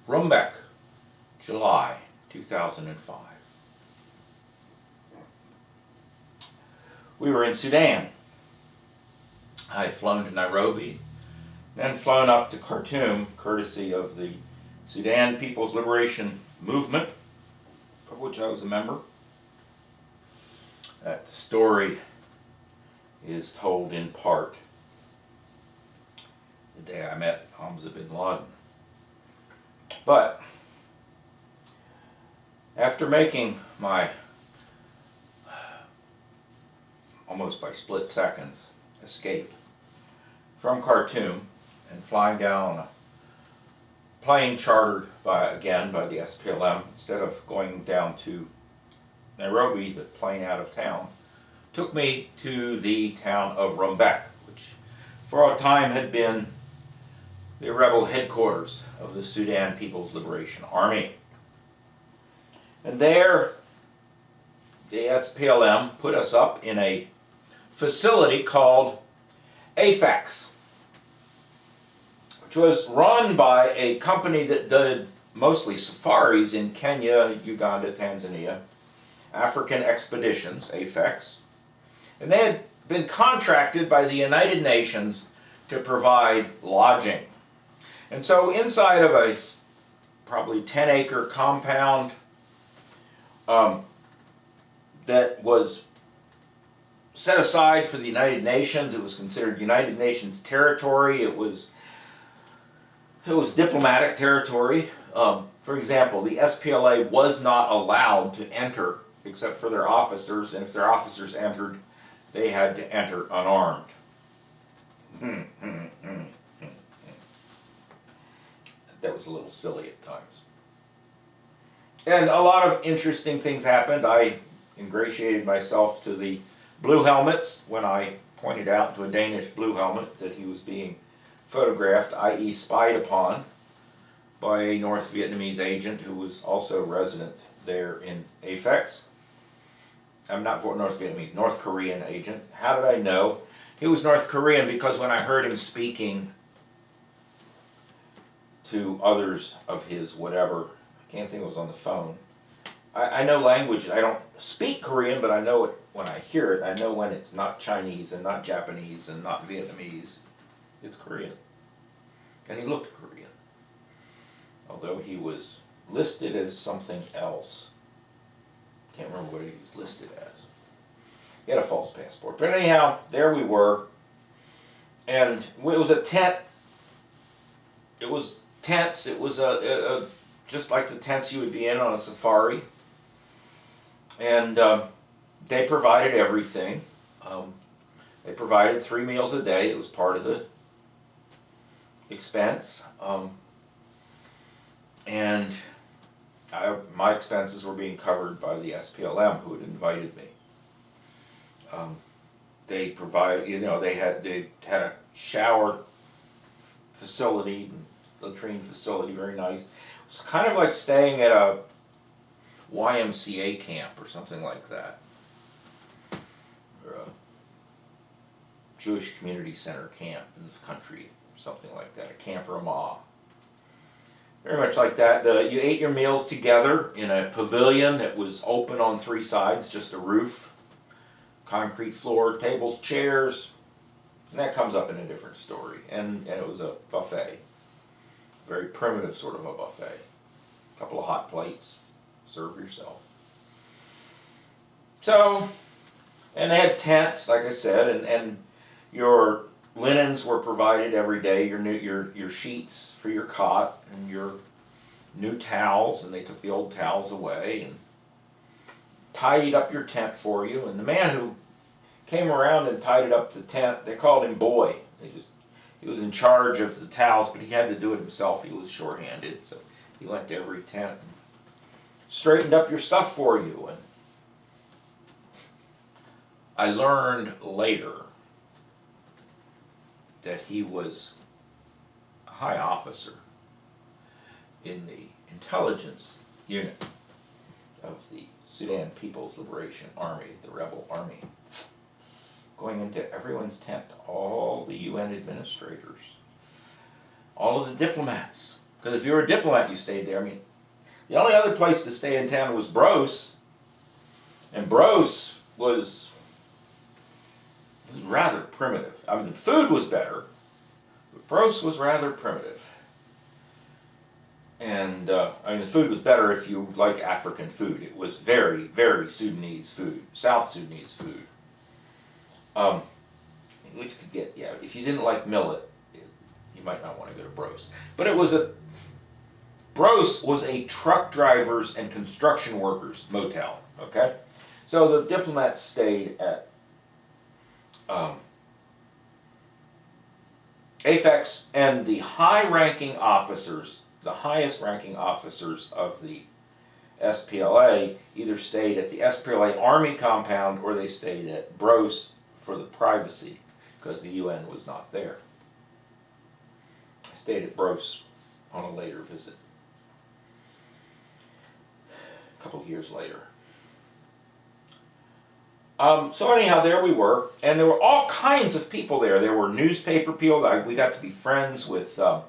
Rumbek, July 2005. We were in Sudan. I had flown to Nairobi, then flown up to Khartoum, courtesy of the Sudan People's Liberation Movement, of which I was a member. That story is told in part the day I met Hamza bin Laden. But after making my, almost by split seconds, escape from Khartoum and flying down a plane chartered by the SPLM, instead of going down to Nairobi, the plane out of town took me to the town of Rumbek, which for a time had been the rebel headquarters of the Sudan People's Liberation Army. And there, the SPLM put us up in a facility called AFEX, which was run by a company that did mostly safaris in Kenya, Uganda, Tanzania, African expeditions, AFEX. And they had been contracted by the United Nations to provide lodging. And so inside of a probably 10-acre compound that was set aside for the United Nations, it was considered United Nations territory, it was diplomatic territory. For example, the SPLA was not allowed to enter except for their officers, and if their officers entered, they had to enter unarmed. That was a little silly at times. And a lot of interesting things happened. I ingratiated myself to the blue helmets when I pointed out to a Danish blue helmet that he was being photographed, i.e. spied upon, by a North Vietnamese agent who was also resident there in AFEX. I'm not North Vietnamese, North Korean agent. How did I know? He was North Korean because when I heard him speaking to others of his whatever, I can't think it was on the phone. I know language. I don't speak Korean, but I know it when I hear it. I know when it's not Chinese and not Japanese and not Vietnamese. It's Korean. And he looked Korean, although he was listed as something else. Can't remember what he was listed as. He had a false passport. But anyhow, there we were. And it was a tent. It was tents. It was just like the tents you would be in on a safari. And they provided everything. They provided 3 meals a day. It was part of the expense. My expenses were being covered by the SPLM, who had invited me. They provide, they had a shower facility, latrine facility, very nice. It was kind of like staying at a YMCA camp or something like that, or a Jewish community center camp in the country, something like that, a Camp Ramah. Very much like that. You ate your meals together in a pavilion that was open on 3 sides, just a roof, concrete floor, tables, chairs, and that comes up in a different story. And it was a buffet, very primitive sort of a buffet. A couple of hot plates, serve yourself. So, and they had tents, like I said, and your linens were provided every day, your sheets for your cot and your new towels, and they took the old towels away and tidied up your tent for you. And the man who came around and tidied up the tent, they called him Boy. He was in charge of the towels, but he had to do it himself. He was short-handed, so he went to every tent and straightened up your stuff for you. And I learned later that he was a high officer in the intelligence unit of the Sudan People's Liberation Army, the rebel army, going into everyone's tent, all the UN administrators, all of the diplomats Because if you were a diplomat, you stayed there. I mean, the only other place to stay in town was Bros. And Bros was rather primitive. I mean, the food was better, but Bros was rather primitive. And, I mean, the food was better if you like African food. It was very, very Sudanese food, South Sudanese food. Which you could get, yeah, if you didn't like millet, you might not want to go to Bros. But Bros was a truck drivers and construction workers motel, okay? So the diplomats stayed at AFEX, and the high-ranking officers, the highest-ranking officers of the SPLA either stayed at the SPLA Army compound or they stayed at Bros for the privacy, because the UN was not there. I stayed at Bros on a later visit, a couple of years later. So anyhow, there we were, and there were all kinds of people there. There were newspaper people. We got to be friends with the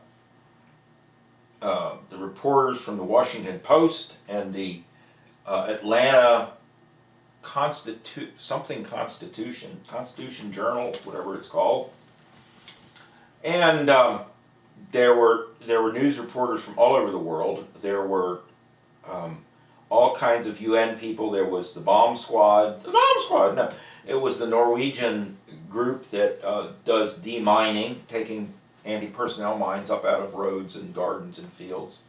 reporters from the Washington Post and the Atlanta Constitution Journal, whatever it's called. And there were news reporters from all over the world. There were all kinds of UN people. There was the bomb squad. The bomb squad, no. It was the Norwegian group that does demining, taking anti-personnel mines up out of roads and gardens and fields.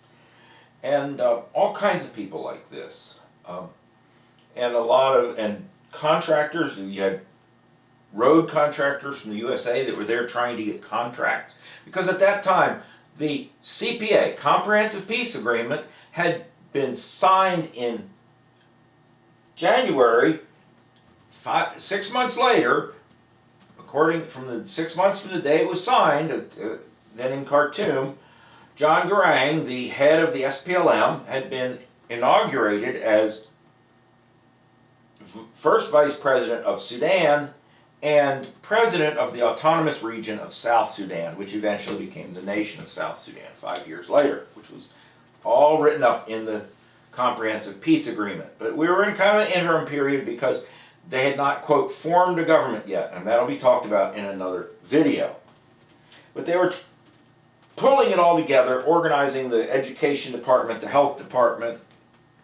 And all kinds of people like this. And a lot of, and contractors. You had road contractors from the USA that were there trying to get contracts. Because at that time, the CPA, Comprehensive Peace Agreement, had been signed in January. 6 months later, according from the 6 months from the day it was signed, then in Khartoum, John Garang, the head of the SPLM, had been inaugurated as first vice president of Sudan and president of the autonomous region of South Sudan, which eventually became the nation of South Sudan 5 years later, which was all written up in the Comprehensive Peace Agreement. But we were in kind of an interim period because they had not, quote, formed a government yet, and that'll be talked about in another video. But they were pulling it all together, organizing the education department, the health department,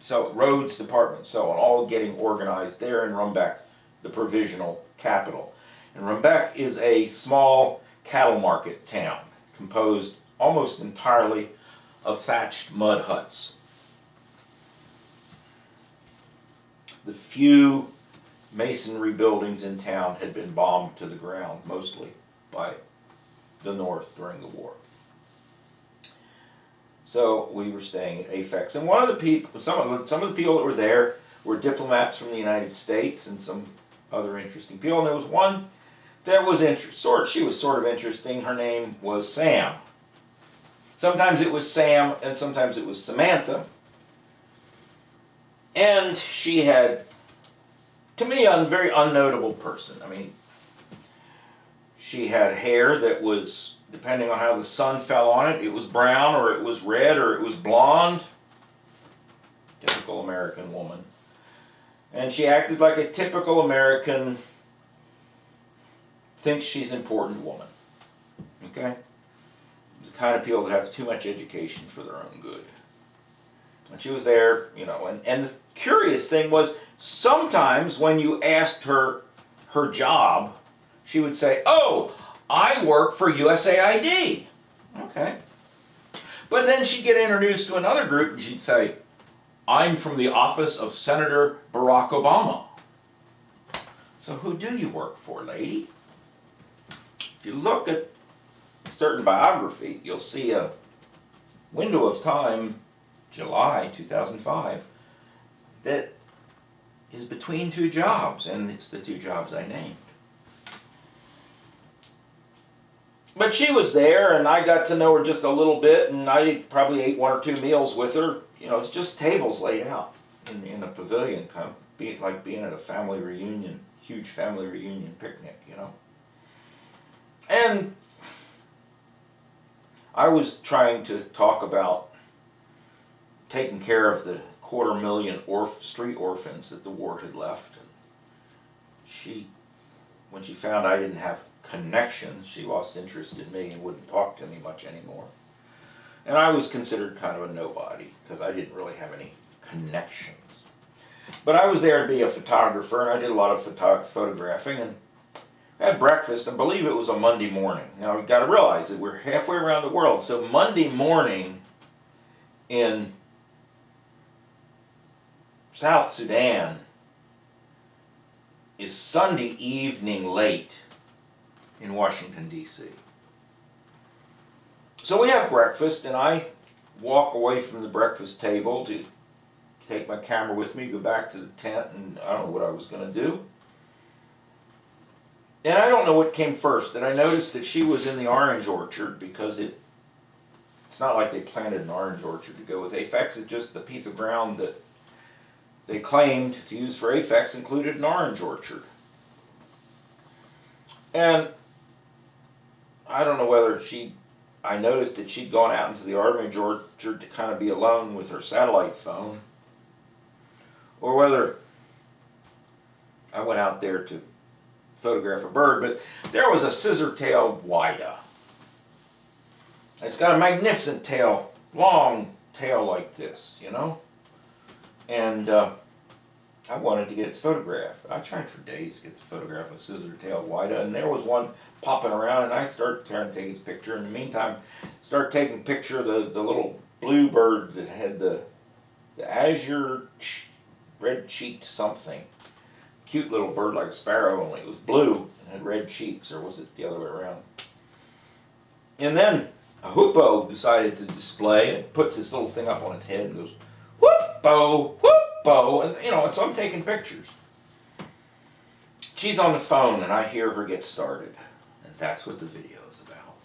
so roads department, so on, all getting organized there in Rumbek, the provisional capital. And Rumbek is a small cattle market town, composed almost entirely of thatched mud huts. The few masonry buildings in town had been bombed to the ground, mostly by the North during the war. So we were staying at AFEX, and one of the people, some of the people that were there were diplomats from the United States and some other interesting people. And there was one that was she was sort of interesting. Her name was Sam. Sometimes it was Sam, and sometimes it was Samantha. And she had, to me, a very unnotable person. I mean, she had hair that was, depending on how the sun fell on it, it was brown, or it was red, or it was blonde. Typical American woman. And she acted like a typical American, thinks she's important woman. Okay? The kind of people that have too much education for their own good. And she was there, you know, and the curious thing was, sometimes when you asked her her job, she would say, "Oh, I work for USAID." Okay. But then she'd get introduced to another group and she'd say, "I'm from the office of Senator Barack Obama." So who do you work for, lady? If you look at a certain biography, you'll see a window of time, July 2005, that is between two jobs, and it's the two jobs I named. But she was there, and I got to know her just a little bit, and I probably ate one or two meals with her. You know, it's just tables laid out in a pavilion, kind of like being at a family reunion, huge family reunion picnic, you know. And I was trying to talk about taking care of the 250,000 street orphans that the war had left. She, when she found I didn't have connections, she lost interest in me and wouldn't talk to me much anymore. And I was considered kind of a nobody because I didn't really have any connections. But I was there to be a photographer, and I did a lot of photographing, and had breakfast, and believe it was a Monday morning. Now you've got to realize that we're halfway around the world, so Monday morning in South Sudan is Sunday evening late in Washington, D.C. So we have breakfast, and I walk away from the breakfast table to take my camera with me, go back to the tent, and I don't know what I was going to do. And I don't know what came first. And I noticed that she was in the orange orchard because it's not like they planted an orange orchard to go with aphex. It's just the piece of ground that they claimed to use for aphex included an orange orchard. And I don't know whether I noticed that she'd gone out into the orange orchard to kind of be alone with her satellite phone, or whether I went out there to photograph a bird, but there was a scissor-tailed Whydah. It's got a magnificent tail, long tail like this, you know? And I wanted to get its photograph. I tried for days to get the photograph of a scissor-tailed Whydah, and there was one popping around, and I started trying to take its picture. In the meantime, start taking a picture of the little blue bird that had the azure red-cheeked something. Cute little bird like a sparrow, only it was blue and had red cheeks, or was it the other way around? And then a hoopoe decided to display, and it puts this little thing up on its head and goes, whoop-bo, whoop-bo, and so I'm taking pictures. She's on the phone, and I hear her get started, and that's what the video is about.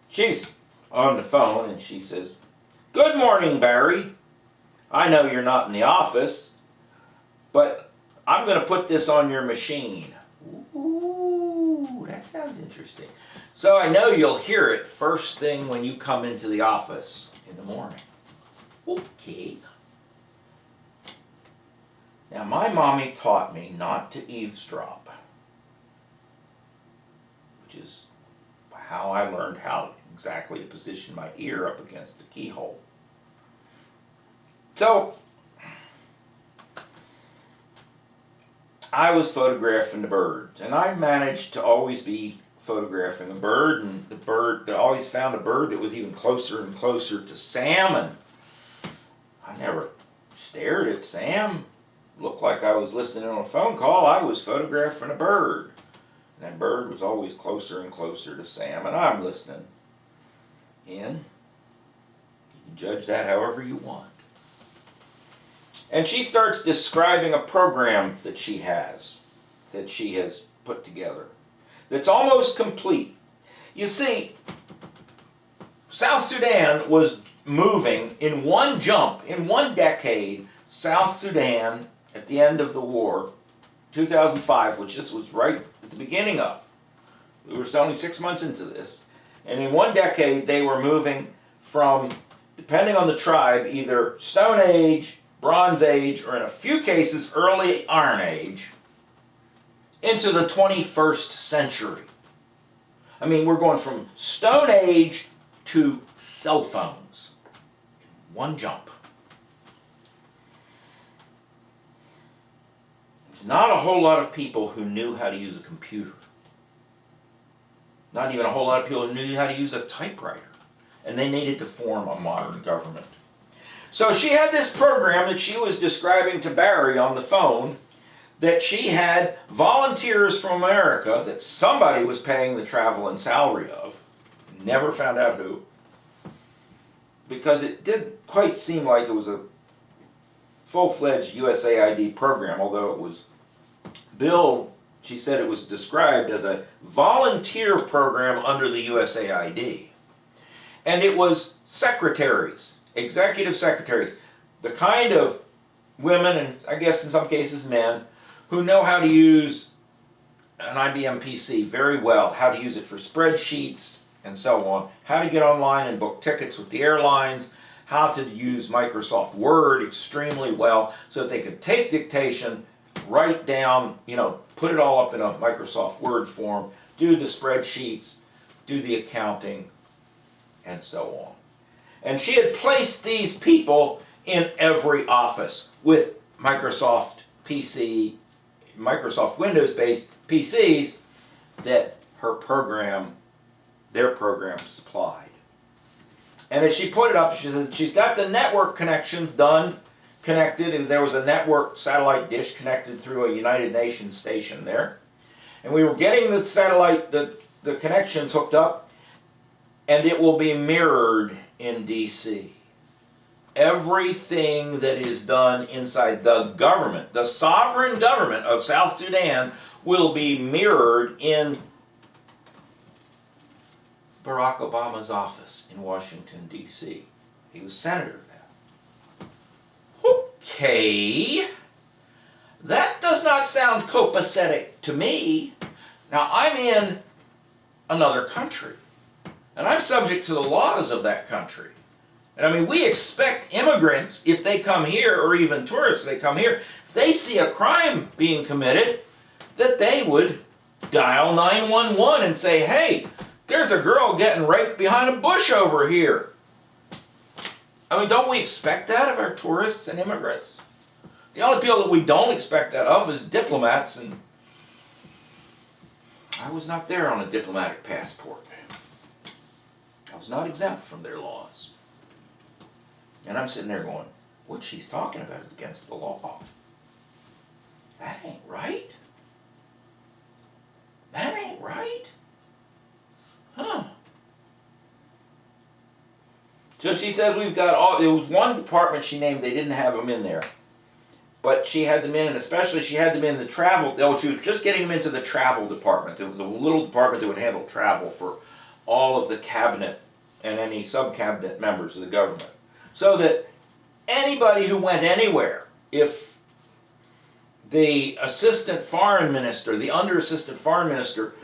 She's on the phone, and she says, "Good morning, Barry. I know you're not in the office, but I'm going to put this on your machine." Ooh, that sounds interesting. "So I know you'll hear it first thing when you come into the office in the morning." Okay. Now, my mommy taught me not to eavesdrop, which is how I learned how exactly to position my ear up against the keyhole. So, I was photographing the birds, and I managed to always be photographing a bird, and the bird, I always found a bird that was even closer and closer to Sam, and I never stared at Sam. Looked like I was listening on a phone call. I was photographing a bird, and that bird was always closer and closer to Sam, and I'm listening in. You can judge that however you want. And she starts describing a program that she has put together, that's almost complete. You see, South Sudan was moving in one jump, in one decade. South Sudan, at the end of the war, 2005, which this was right at the beginning of, we were only 6 months into this, and in one decade they were moving from, depending on the tribe, either Stone Age, Bronze Age, or in a few cases, early Iron Age, into the 21st century. I mean, we're going from Stone Age to cell phones in one jump. There's not a whole lot of people who knew how to use a computer. Not even a whole lot of people who knew how to use a typewriter. And they needed to form a modern government. So she had this program that she was describing to Barry on the phone, that she had volunteers from America that somebody was paying the travel and salary of. Never found out who. Because it did quite seem like it was a full-fledged USAID program, although it was billed, she said it was described as a volunteer program under the USAID. And it was secretaries, executive secretaries, the kind of women, and I guess in some cases men, who know how to use an IBM PC very well, how to use it for spreadsheets, and so on, how to get online and book tickets with the airlines, how to use Microsoft Word extremely well so that they could take dictation, write down, put it all up in a Microsoft Word form, do the spreadsheets, do the accounting, and so on. And she had placed these people in every office with Microsoft Windows-based PCs that their program supplied. And as she put it up, she said she's got the network connections done, connected, and there was a network satellite dish connected through a United Nations station there. And we were getting the satellite, the connections hooked up, and it will be mirrored in DC. Everything that is done inside the government, the sovereign government of South Sudan, will be mirrored in Barack Obama's office in Washington, D.C. He was senator then. Okay. That does not sound copacetic to me. Now, I'm in another country, and I'm subject to the laws of that country. And I mean, we expect immigrants, if they come here, or even tourists, if they come here, if they see a crime being committed, that they would dial 911 and say, hey, there's a girl getting raped behind a bush over here. I mean, don't we expect that of our tourists and immigrants? The only people that we don't expect that of is diplomats, and I was not there on a diplomatic passport. I was not exempt from their laws. And I'm sitting there going, what she's talking about is against the law. That ain't right. That ain't right. Huh. So she says we've got it was one department she named, they didn't have them in there. But she had them in, and especially she had them in the travel, she was just getting them into the travel department, the little department that would handle travel for all of the cabinet and any sub-cabinet members of the government. So that anybody who went anywhere, if the assistant foreign minister, the under-assistant foreign minister,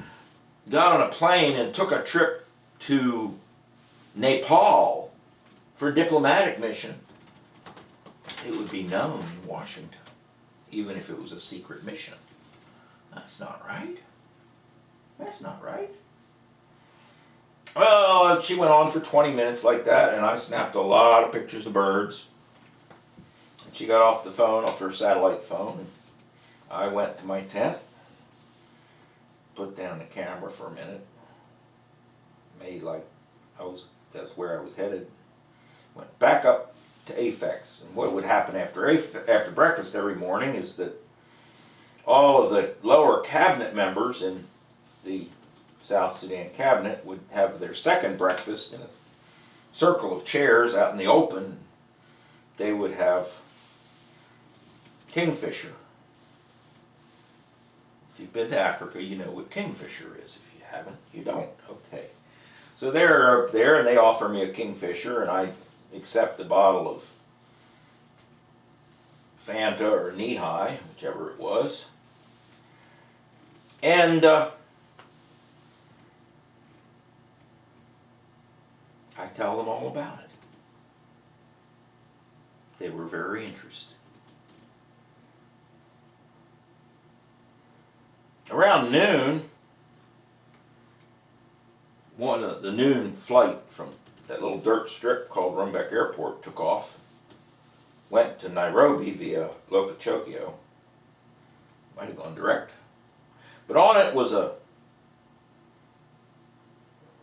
got on a plane and took a trip to Nepal for a diplomatic mission, it would be known in Washington, even if it was a secret mission. That's not right. That's not right. Well, she went on for 20 minutes like that, and I snapped a lot of pictures of birds. And she got off the phone, off her satellite phone, and I went to my tent, put down the camera for a minute, made like that's where I was headed, went back up to Aphex. And what would happen after breakfast every morning is that all of the lower cabinet members in the South Sudan cabinet would have their second breakfast in a circle of chairs out in the open. They would have kingfisher. If you've been to Africa, you know what kingfisher is. If you haven't, you don't. Okay. So they're up there and they offer me a kingfisher, and I accept a bottle of Fanta or Knee-High, whichever it was. And I tell them all about it. They were very interested. Around noon, the noon flight from that little dirt strip called Rumbek Airport took off, went to Nairobi via Lokochokio. Might have gone direct. But on it was a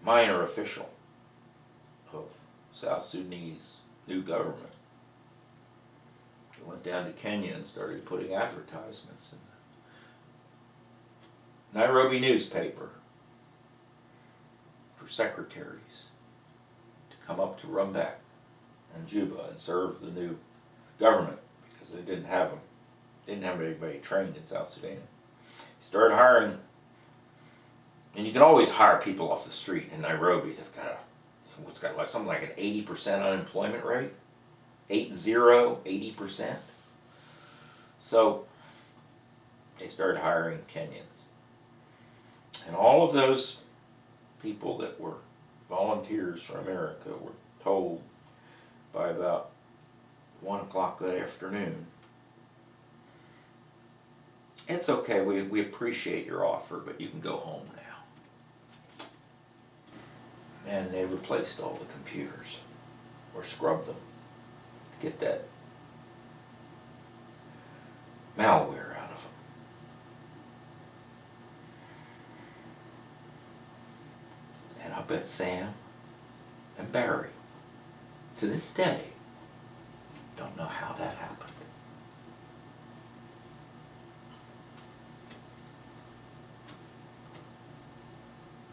minor official of South Sudanese new government. He went down to Kenya and started putting advertisements in the Nairobi newspaper for secretaries to come up to Rumbek and Juba and serve the new government, because they didn't have anybody trained in South Sudan. He started hiring, and you can always hire people off the street in Nairobi. They've got like something like an 80% unemployment rate. 80%. So they started hiring Kenyans. And all of those people that were volunteers for America were told by about 1 o'clock that afternoon, it's okay, we appreciate your offer, but you can go home now. And they replaced all the computers, or scrubbed them, to get that malware out of them. And I bet Sam and Barry, to this day, don't know how that happened.